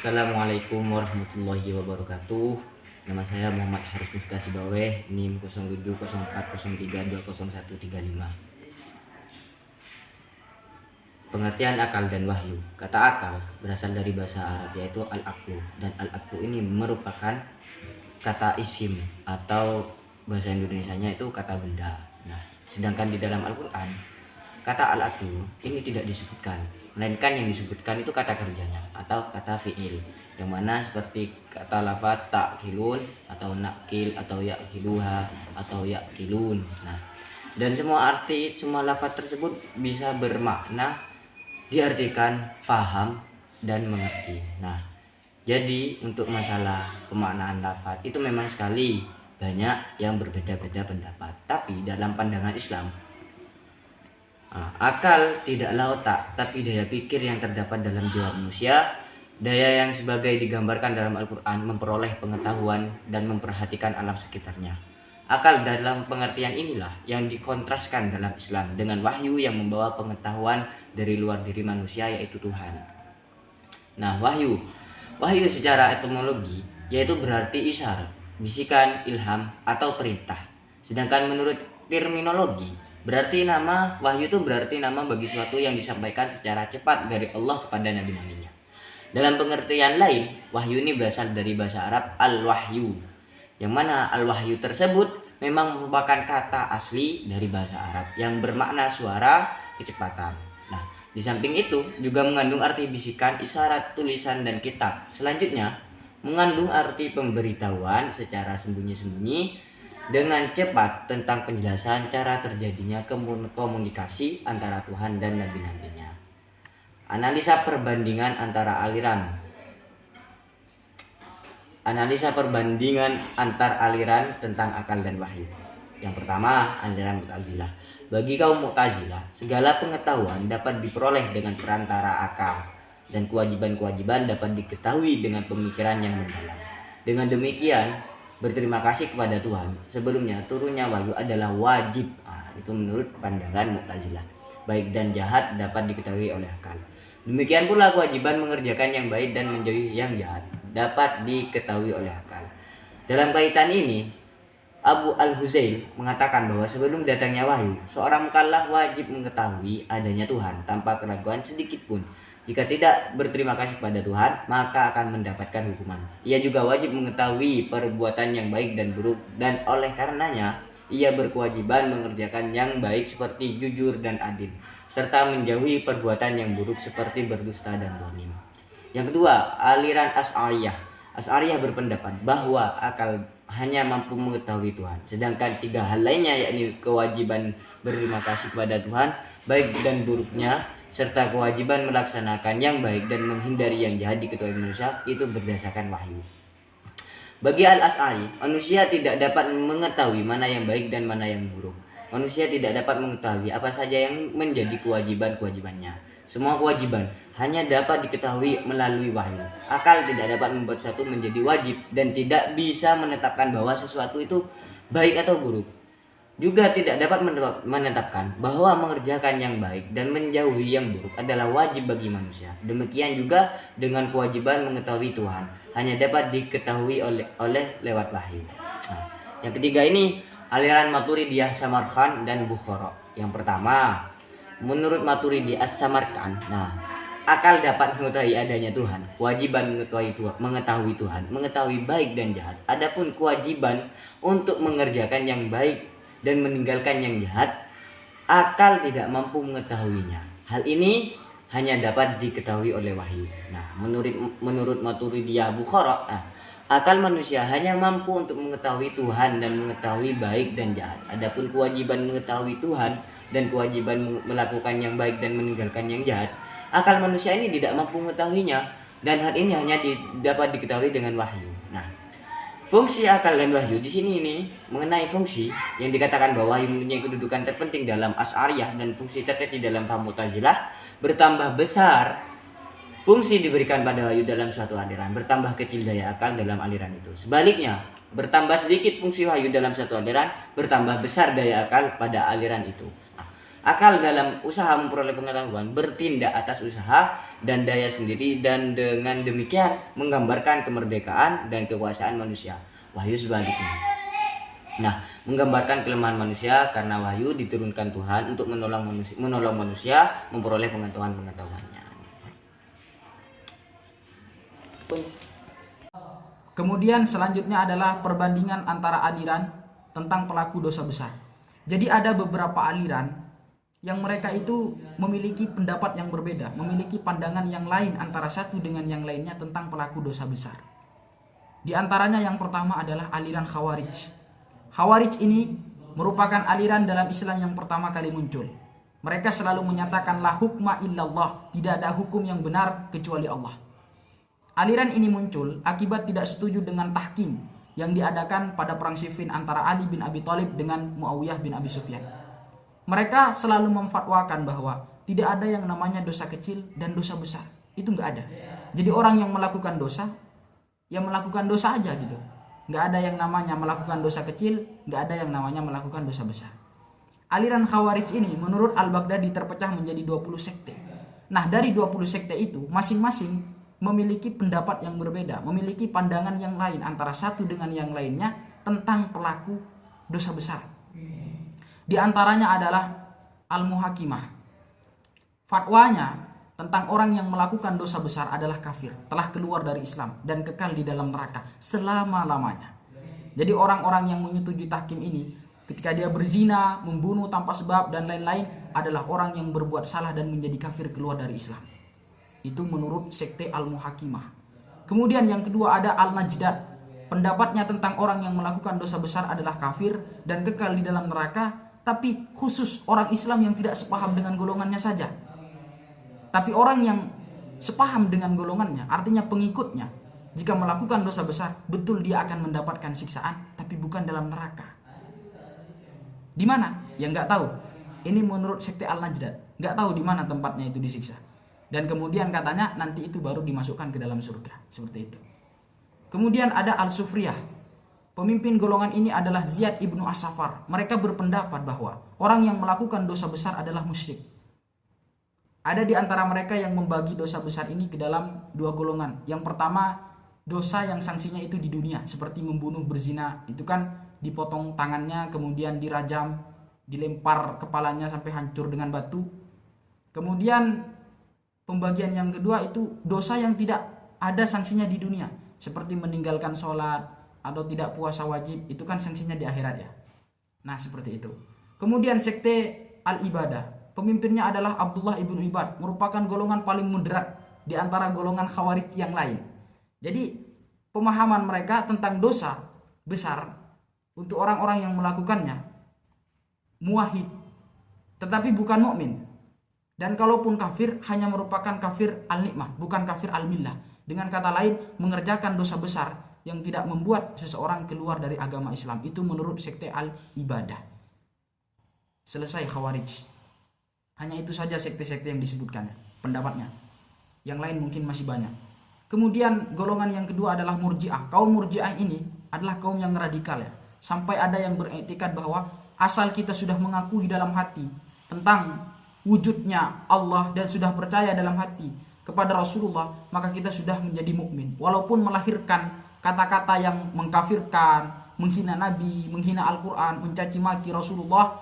Assalamualaikum warahmatullahi wabarakatuh. Nama saya Muhammad Haris Miftah Sibaweh, NIM 070403200135. Pengertian akal dan wahyu. Kata akal berasal dari bahasa Arab yaitu al-aqlu, dan al-aqlu ini merupakan kata isim atau bahasa Indonesianya itu kata benda. Nah, sedangkan di dalam Al-Qur'an kata al-aqlu ini tidak disebutkan, melainkan yang disebutkan itu kata kerjanya atau kata fi'il, yang mana seperti kata lafaz ta'kilun atau nakil atau yakiluha atau yakilun. Nah, dan semua lafaz tersebut bisa bermakna diartikan faham dan mengerti. Nah, jadi untuk masalah pemaknaan lafaz itu memang sekali banyak yang berbeda-beda pendapat, tapi dalam pandangan Islam, akal tidaklah otak, tapi daya pikir yang terdapat dalam jiwa manusia. Daya yang sebagai digambarkan dalam Al-Quran memperoleh pengetahuan dan memperhatikan alam sekitarnya. Akal dalam pengertian inilah yang dikontraskan dalam Islam dengan wahyu yang membawa pengetahuan dari luar diri manusia, yaitu Tuhan. Nah, wahyu secara etimologi yaitu berarti isyarat, bisikan, ilham, atau perintah. Sedangkan menurut terminologi, berarti nama wahyu itu berarti nama bagi suatu yang disampaikan secara cepat dari Allah kepada nabi-nabinya. Dalam pengertian lain, wahyu ini berasal dari bahasa Arab al-wahyu, yang mana al-wahyu tersebut memang merupakan kata asli dari bahasa Arab yang bermakna suara kecepatan. Nah, di samping itu juga mengandung arti bisikan, isyarat, tulisan, dan kitab. Selanjutnya, mengandung arti pemberitahuan secara sembunyi-sembunyi dengan cepat tentang penjelasan cara terjadinya komunikasi antara Tuhan dan nabi-nabinya. Analisa perbandingan antar aliran tentang akal dan wahyu. Yang pertama, aliran Mu'tazilah. Bagi kaum Mu'tazilah, segala pengetahuan dapat diperoleh dengan perantara akal, dan kewajiban-kewajiban dapat diketahui dengan pemikiran yang mendalam. Dengan demikian, berterima kasih kepada Tuhan sebelumnya turunnya wahyu adalah wajib. Itu menurut pandangan Mu'tazilah. Baik dan jahat dapat diketahui oleh akal. Demikian pula kewajiban mengerjakan yang baik dan menjauhi yang jahat dapat diketahui oleh akal. Dalam kaitan ini, Abu Al-Huzail mengatakan bahwa sebelum datangnya wahyu, seorang mukallaf wajib mengetahui adanya Tuhan tanpa keraguan sedikit pun. Jika tidak berterima kasih kepada Tuhan, maka akan mendapatkan hukuman. Ia juga wajib mengetahui perbuatan yang baik dan buruk, dan oleh karenanya ia berkewajiban mengerjakan yang baik seperti jujur dan adil, serta menjauhi perbuatan yang buruk seperti berdusta dan zalim. Yang kedua, aliran Asy'ariyah. Asy'ariyah berpendapat bahwa akal hanya mampu mengetahui Tuhan, sedangkan tiga hal lainnya, yakni kewajiban berterima kasih kepada Tuhan, baik dan buruknya, serta kewajiban melaksanakan yang baik dan menghindari yang jahat diketahui manusia, itu berdasarkan wahyu. Bagi Al-Asy'ari, manusia tidak dapat mengetahui mana yang baik dan mana yang buruk. Manusia tidak dapat mengetahui apa saja yang menjadi kewajiban-kewajibannya. Semua kewajiban hanya dapat diketahui melalui wahyu. Akal tidak dapat membuat sesuatu menjadi wajib dan tidak bisa menetapkan bahwa sesuatu itu baik atau buruk. Juga tidak dapat menetapkan bahwa mengerjakan yang baik dan menjauhi yang buruk adalah wajib bagi manusia. Demikian juga dengan kewajiban mengetahui Tuhan, hanya dapat diketahui oleh lewat wahyu. Nah, yang ketiga ini aliran Maturidiyah, Samarkand, dan Bukhara. Yang pertama, menurut Maturidi As-Samarkand, akal dapat mengetahui adanya Tuhan, kewajiban mengetahui Tuhan, mengetahui baik dan jahat. Adapun kewajiban untuk mengerjakan yang baik dan meninggalkan yang jahat, akal tidak mampu mengetahuinya. Hal ini hanya dapat diketahui oleh wahyu. Nah, menurut Maturidiyah Bukhara, akal manusia hanya mampu untuk mengetahui Tuhan dan mengetahui baik dan jahat. Adapun kewajiban mengetahui Tuhan dan kewajiban melakukan yang baik dan meninggalkan yang jahat, akal manusia ini tidak mampu mengetahuinya, dan hal ini hanya dapat diketahui dengan wahyu. Nah, fungsi akal dan wahyu di sini ini mengenai fungsi yang dikatakan bahwa wahyu mempunyai kedudukan terpenting dalam Asy'ariyah dan fungsi terkecil dalam faham Mu'tazilah. Bertambah besar fungsi diberikan pada wahyu dalam suatu aliran, bertambah kecil daya akal dalam aliran itu. Sebaliknya, bertambah sedikit fungsi wahyu dalam suatu aliran, bertambah besar daya akal pada aliran itu. Akal dalam usaha memperoleh pengetahuan bertindak atas usaha dan daya sendiri, dan dengan demikian menggambarkan kemerdekaan dan kekuasaan manusia. Wahyu sebaliknya. Nah, menggambarkan kelemahan manusia karena wahyu diturunkan Tuhan untuk menolong manusia memperoleh pengetahuan-pengetahuannya. Kemudian selanjutnya adalah perbandingan antara aliran tentang pelaku dosa besar. Jadi ada beberapa aliran yang mereka itu memiliki pendapat yang berbeda, memiliki pandangan yang lain antara satu dengan yang lainnya tentang pelaku dosa besar. Di antaranya yang pertama adalah aliran Khawarij. Khawarij ini merupakan aliran dalam Islam yang pertama kali muncul. Mereka selalu menyatakan la hukma illallah, tidak ada hukum yang benar kecuali Allah. Aliran ini muncul akibat tidak setuju dengan tahkim yang diadakan pada perang Siffin antara Ali bin Abi Thalib dengan Muawiyah bin Abi Sufyan. Mereka selalu memfatwakan bahwa tidak ada yang namanya dosa kecil dan dosa besar. Itu nggak ada. Jadi orang yang melakukan dosa, ya melakukan dosa aja gitu. Nggak ada yang namanya melakukan dosa kecil, nggak ada yang namanya melakukan dosa besar. Aliran Khawarij ini menurut Al-Baghdadi terpecah menjadi 20 sekte. Nah, dari 20 sekte itu masing-masing memiliki pendapat yang berbeda, memiliki pandangan yang lain antara satu dengan yang lainnya tentang pelaku dosa besar. Di antaranya adalah Al-Muhakimah. Fatwanya tentang orang yang melakukan dosa besar adalah kafir, telah keluar dari Islam dan kekal di dalam neraka selama-lamanya. Jadi orang-orang yang menyetujui tahkim ini ketika dia berzina, membunuh tanpa sebab dan lain-lain adalah orang yang berbuat salah dan menjadi kafir keluar dari Islam. Itu menurut sekte Al-Muhakimah. Kemudian yang kedua ada Al-Najdad. Pendapatnya tentang orang yang melakukan dosa besar adalah kafir dan kekal di dalam neraka, tapi khusus orang Islam yang tidak sepaham dengan golongannya saja. Tapi orang yang sepaham dengan golongannya, artinya pengikutnya, jika melakukan dosa besar, betul dia akan mendapatkan siksaan, tapi bukan dalam neraka. Di mana? Ya nggak tahu. Ini menurut sekte Al-Najdad, nggak tahu di mana tempatnya itu disiksa. Dan kemudian katanya nanti itu baru dimasukkan ke dalam surga, seperti itu. Kemudian ada Al-Sufriyah. Pemimpin golongan ini adalah Ziyad ibnu As-Safar. Mereka berpendapat bahwa orang yang melakukan dosa besar adalah musyrik. Ada di antara mereka yang membagi dosa besar ini ke dalam dua golongan. Yang pertama, dosa yang sanksinya itu di dunia, seperti membunuh, berzina. Itu kan dipotong tangannya, kemudian dirajam, dilempar kepalanya sampai hancur dengan batu. Kemudian pembagian yang kedua itu dosa yang tidak ada sanksinya di dunia, seperti meninggalkan sholat atau tidak puasa wajib, itu kan sanksinya di akhirat ya. Nah seperti itu. Kemudian sekte Al-Ibadah, pemimpinnya adalah Abdullah ibnu Ibad, merupakan golongan paling moderat di antara golongan Khawarij yang lain. Jadi pemahaman mereka tentang dosa besar untuk orang-orang yang melakukannya muwahhid, tetapi bukan mukmin. Dan kalaupun kafir hanya merupakan kafir al-nikmah, bukan kafir al-millah. Dengan kata lain, mengerjakan dosa besar yang tidak membuat seseorang keluar dari agama Islam. Itu menurut sekte Al-Ibadah. Selesai Khawarij. Hanya itu saja sekte-sekte yang disebutkan pendapatnya. Yang lain mungkin masih banyak. Kemudian golongan yang kedua adalah Murji'ah. Kaum Murji'ah ini adalah kaum yang radikal ya. Sampai ada yang beriktikad bahwa asal kita sudah mengakui dalam hati tentang wujudnya Allah dan sudah percaya dalam hati kepada Rasulullah, maka kita sudah menjadi mukmin. Walaupun melahirkan kata-kata yang mengkafirkan, menghina Nabi, menghina Al-Quran, mencaci maki Rasulullah,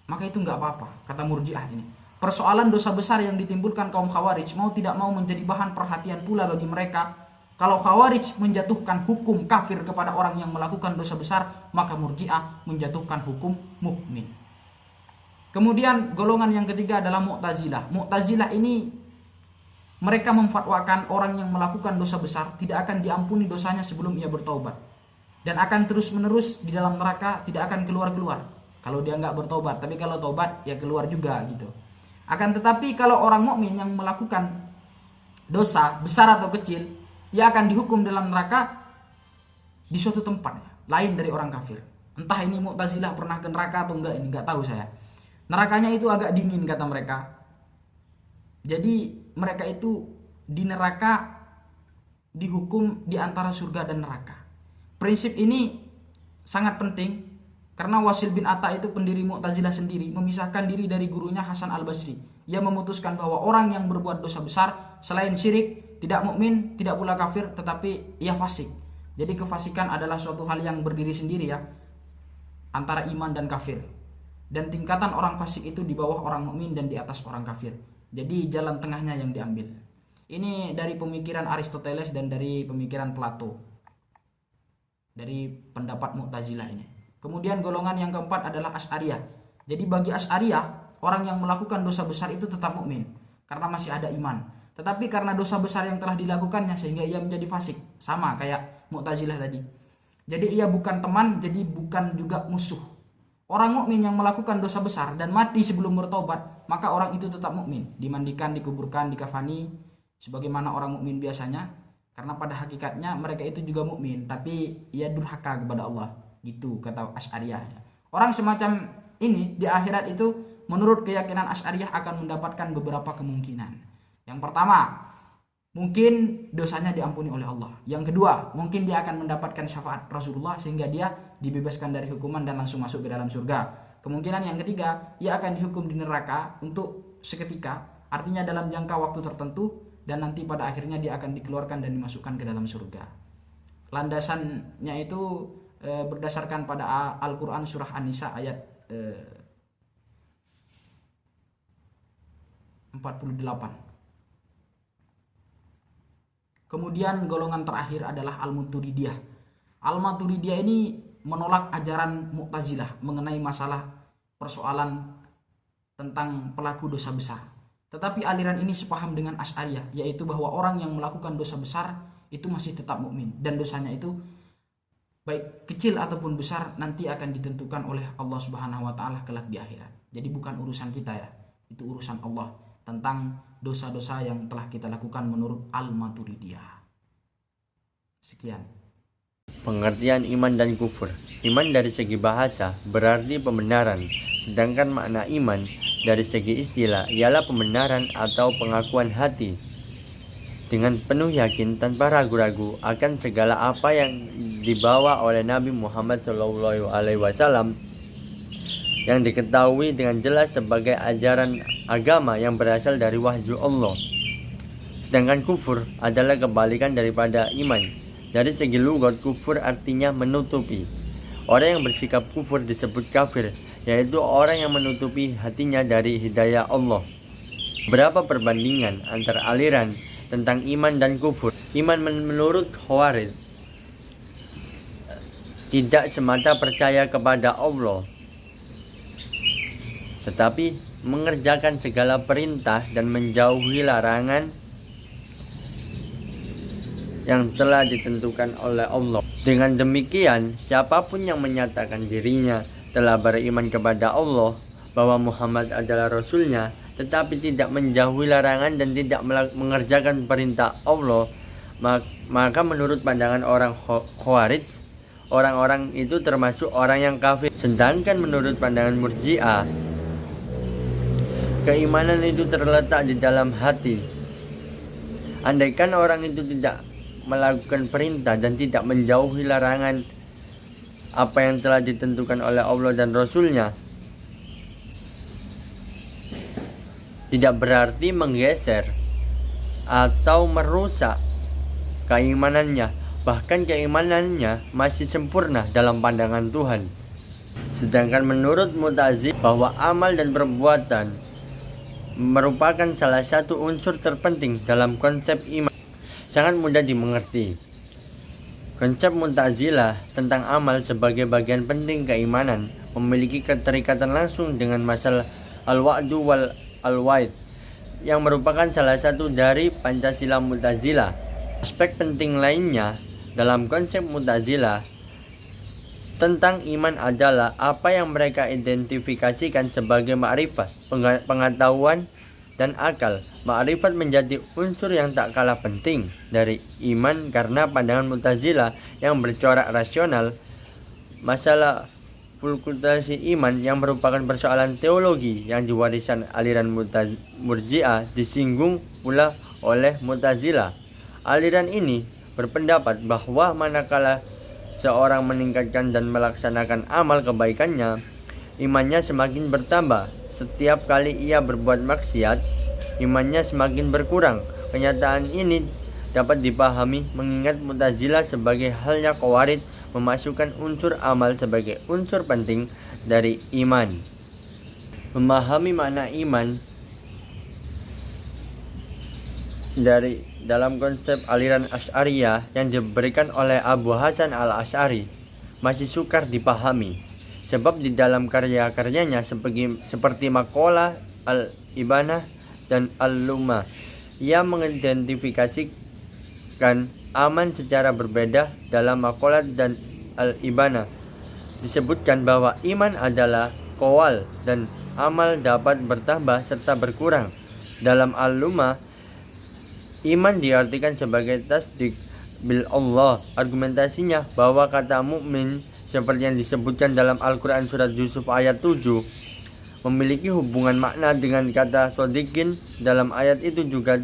maka itu nggak apa-apa, kata Murji'ah ini. Persoalan dosa besar yang ditimbulkan kaum Khawarij mau tidak mau menjadi bahan perhatian pula bagi mereka. Kalau Khawarij menjatuhkan hukum kafir kepada orang yang melakukan dosa besar, maka Murji'ah menjatuhkan hukum mukmin. Kemudian golongan yang ketiga adalah Mu'tazilah. Mu'tazilah ini mereka memfatwakan orang yang melakukan dosa besar tidak akan diampuni dosanya sebelum ia bertaubat, dan akan terus-menerus di dalam neraka, tidak akan keluar-keluar kalau dia nggak bertaubat. Tapi kalau taubat ya keluar juga gitu. Akan tetapi kalau orang mukmin yang melakukan dosa besar atau kecil, ia akan dihukum dalam neraka di suatu tempat lain dari orang kafir. Entah ini Mu'tazilah pernah ke neraka atau enggak, ini nggak tahu saya. Nerakanya itu agak dingin kata mereka. Jadi mereka itu di neraka dihukum di antara surga dan neraka. Prinsip ini sangat penting Karena Wasil bin Atta itu pendiri Mu'tazilah sendiri memisahkan diri dari gurunya Hasan al-Basri. Ia memutuskan bahwa orang yang berbuat dosa besar selain syirik, tidak mukmin, tidak pula kafir, tetapi ia fasik. Jadi kefasikan adalah suatu hal yang berdiri sendiri ya, antara iman dan kafir. Dan tingkatan orang fasik itu di bawah orang mukmin dan di atas orang kafir. Jadi jalan tengahnya yang diambil. Ini dari pemikiran Aristoteles dan dari pemikiran Plato. Dari pendapat Mu'tazilah ini. Kemudian golongan yang keempat adalah Asy'ariyah. Jadi bagi Asy'ariyah, orang yang melakukan dosa besar itu tetap mukmin karena masih ada iman. Tetapi karena dosa besar yang telah dilakukannya sehingga ia menjadi fasik, sama kayak Mu'tazilah tadi. Jadi ia bukan teman, jadi bukan juga musuh. Orang mukmin yang melakukan dosa besar dan mati sebelum bertobat, maka orang itu tetap mukmin, dimandikan, dikuburkan, dikafani sebagaimana orang mukmin biasanya. Karena pada hakikatnya mereka itu juga mukmin, tapi ia durhaka kepada Allah. Gitu kata Asy'ariyah. Orang semacam ini di akhirat itu menurut keyakinan Asy'ariyah akan mendapatkan beberapa kemungkinan. Yang pertama, mungkin dosanya diampuni oleh Allah. Yang kedua, mungkin dia akan mendapatkan syafaat Rasulullah sehingga dia dibebaskan dari hukuman dan langsung masuk ke dalam surga. Kemungkinan yang ketiga, ia akan dihukum di neraka untuk seketika, artinya dalam jangka waktu tertentu, dan nanti pada akhirnya dia akan dikeluarkan dan dimasukkan ke dalam surga. Landasannya itu berdasarkan pada Al-Quran surah An-Nisa ayat 48. Kemudian golongan terakhir adalah Al-Maturidiyah. Al-Maturidiyah ini menolak ajaran Mu'tazilah mengenai masalah persoalan tentang pelaku dosa besar. Tetapi aliran ini sepaham dengan Asy'ariyah, yaitu bahwa orang yang melakukan dosa besar itu masih tetap mukmin dan dosanya itu baik kecil ataupun besar nanti akan ditentukan oleh Allah Subhanahu wa taala kelak di akhirat. Jadi bukan urusan kita ya, itu urusan Allah tentang dosa-dosa yang telah kita lakukan menurut Al-Maturidiyah. Sekian. Pengertian iman dan kufur. Iman dari segi bahasa berarti pembenaran, sedangkan makna iman dari segi istilah ialah pembenaran atau pengakuan hati dengan penuh yakin tanpa ragu-ragu akan segala apa yang dibawa oleh Nabi Muhammad SAW yang diketahui dengan jelas sebagai ajaran agama yang berasal dari wahyu Allah. Sedangkan kufur adalah kebalikan daripada iman. Dari segi lughat, kufur artinya menutupi. Orang yang bersikap kufur disebut kafir, yaitu orang yang menutupi hatinya dari hidayah Allah. Berapa perbandingan antara aliran tentang iman dan kufur? Iman menurut Khawarij tidak semata percaya kepada Allah, tetapi mengerjakan segala perintah dan menjauhi larangan yang telah ditentukan oleh Allah. Dengan demikian, siapapun yang menyatakan dirinya telah beriman kepada Allah, bahwa Muhammad adalah Rasulnya, tetapi tidak menjauhi larangan dan tidak mengerjakan perintah Allah, maka menurut pandangan orang Khawarij, orang-orang itu termasuk orang yang kafir. Sedangkan menurut pandangan Murji'ah, keimanan itu terletak di dalam hati. Andaikan orang itu tidak melakukan perintah dan tidak menjauhi larangan apa yang telah ditentukan oleh Allah dan Rasulnya, tidak berarti menggeser atau merusak keimanannya. Bahkan keimanannya masih sempurna dalam pandangan Tuhan. Sedangkan menurut Mu'tazilah, bahwa amal dan perbuatan merupakan salah satu unsur terpenting dalam konsep iman, sangat mudah dimengerti. Konsep Mu'tazilah tentang amal sebagai bagian penting keimanan memiliki keterikatan langsung dengan masalah al-wa'du wal al-wa'id yang merupakan salah satu dari Pancasila Mu'tazilah. Aspek penting lainnya dalam konsep Mu'tazilah tentang iman adalah apa yang mereka identifikasikan sebagai ma'rifat, pengetahuan dan akal. Ma'rifat menjadi unsur yang tak kalah penting dari iman karena pandangan Mu'tazilah yang bercorak rasional. Masalah fakultasi iman yang merupakan persoalan teologi yang diwariskan aliran Murji'ah disinggung pula oleh Mu'tazilah. Aliran ini berpendapat bahwa manakala seorang meningkatkan dan melaksanakan amal kebaikannya, imannya semakin bertambah. Setiap kali ia berbuat maksiat, imannya semakin berkurang. Kenyataan ini dapat dipahami mengingat Mu'tazilah sebagai halnya Qawarid memasukkan unsur amal sebagai unsur penting dari iman. Memahami makna iman dalam konsep aliran Asy'ariyah yang diberikan oleh Abu Hasan al-Asy'ari masih sukar dipahami, sebab di dalam karya-karyanya seperti Maqalah al-Ibanah dan Al-Lumah, ia mengidentifikasikan aman secara berbeda. Dalam Maqalah dan Al-Ibanah disebutkan bahwa iman adalah qawal dan amal dapat bertambah serta berkurang. Dalam Al-Lumah, iman diartikan sebagai tasdik bil Allah. Argumentasinya bahwa kata mukmin seperti yang disebutkan dalam Al-Quran surat Yusuf ayat 7 memiliki hubungan makna dengan kata sodikin dalam ayat itu juga.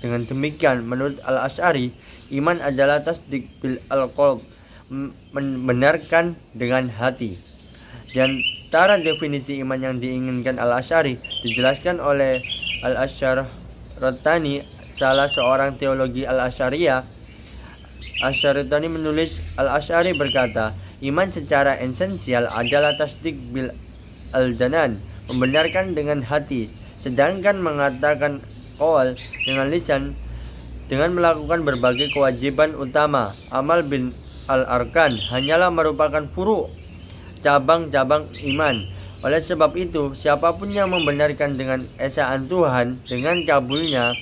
Dengan demikian, menurut Al-Asy'ari, iman adalah tasdik bil al-qalb, membenarkan dengan hati. Di antara definisi iman yang diinginkan Al-Asy'ari dijelaskan oleh Al-Asy'arotani, salah seorang teologi Al-Asy'ariyah. Asy'arotani menulis, Al-Asy'ari berkata, iman secara esensial adalah tasdik bil al-janan, membenarkan dengan hati, sedangkan mengatakan qaul dengan lisan dengan melakukan berbagai kewajiban utama. Amal bin al-arkan hanyalah merupakan furu', cabang-cabang iman. Oleh sebab itu, siapapun yang membenarkan dengan esaan Tuhan dengan kabulnya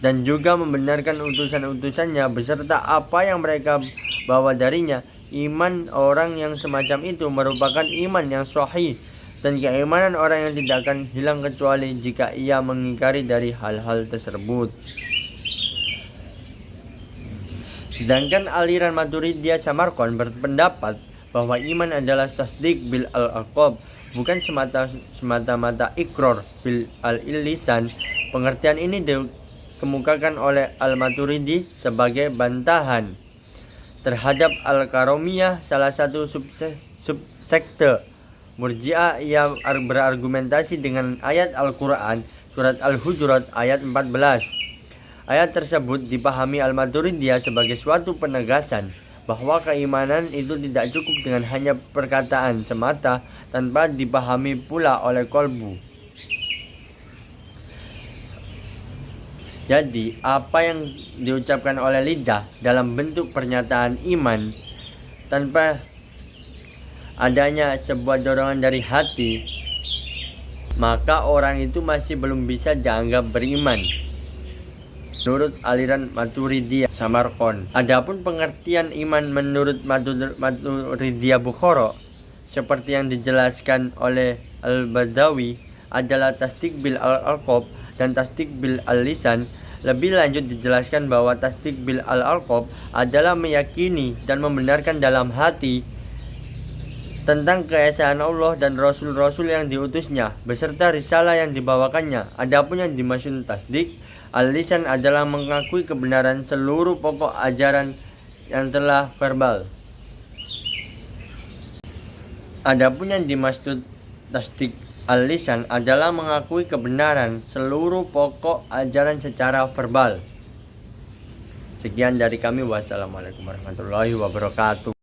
dan juga membenarkan utusan-utusannya beserta apa yang mereka bawa darinya, iman orang yang semacam itu merupakan iman yang sahih, dan keimanan orang yang tidak akan hilang kecuali jika ia mengingkari dari hal-hal tersebut. Sedangkan aliran Maturidiyah Samarqand berpendapat bahwa iman adalah tasdik bil al-aqab, bukan semata-mata ikror bil al-lisan. Pengertian ini dikemukakan oleh Al-Maturidi sebagai bantahan terhadap Al-Karomiyah, salah satu subsekte Murji'ah. Ia berargumentasi dengan ayat Al-Quran surat Al-Hujurat ayat 14. Ayat tersebut dipahami Al-Maturidiyah sebagai suatu penegasan bahwa keimanan itu tidak cukup dengan hanya perkataan semata tanpa dipahami pula oleh kolbu. Jadi, apa yang diucapkan oleh lidah dalam bentuk pernyataan iman tanpa adanya sebuah dorongan dari hati, maka orang itu masih belum bisa dianggap beriman menurut aliran Maturidiyah Samarqand. Adapun pengertian iman menurut Maturidiyah Bukhara seperti yang dijelaskan oleh Al-Badawi adalah tasdik bil al-qalb dan tasdik bil al-lisan. Lebih lanjut dijelaskan bahwa tasdik bil al-qalb adalah meyakini dan membenarkan dalam hati tentang keesaan Allah dan Rasul-Rasul yang diutusnya beserta risalah yang dibawakannya. Adapun yang dimaksud tasdik al-lisan adalah mengakui kebenaran seluruh pokok ajaran yang telah verbal. Adapun yang dimaksud tasdik al-lisan adalah mengakui kebenaran seluruh pokok ajaran secara verbal. Sekian dari kami. Wassalamualaikum warahmatullahi wabarakatuh.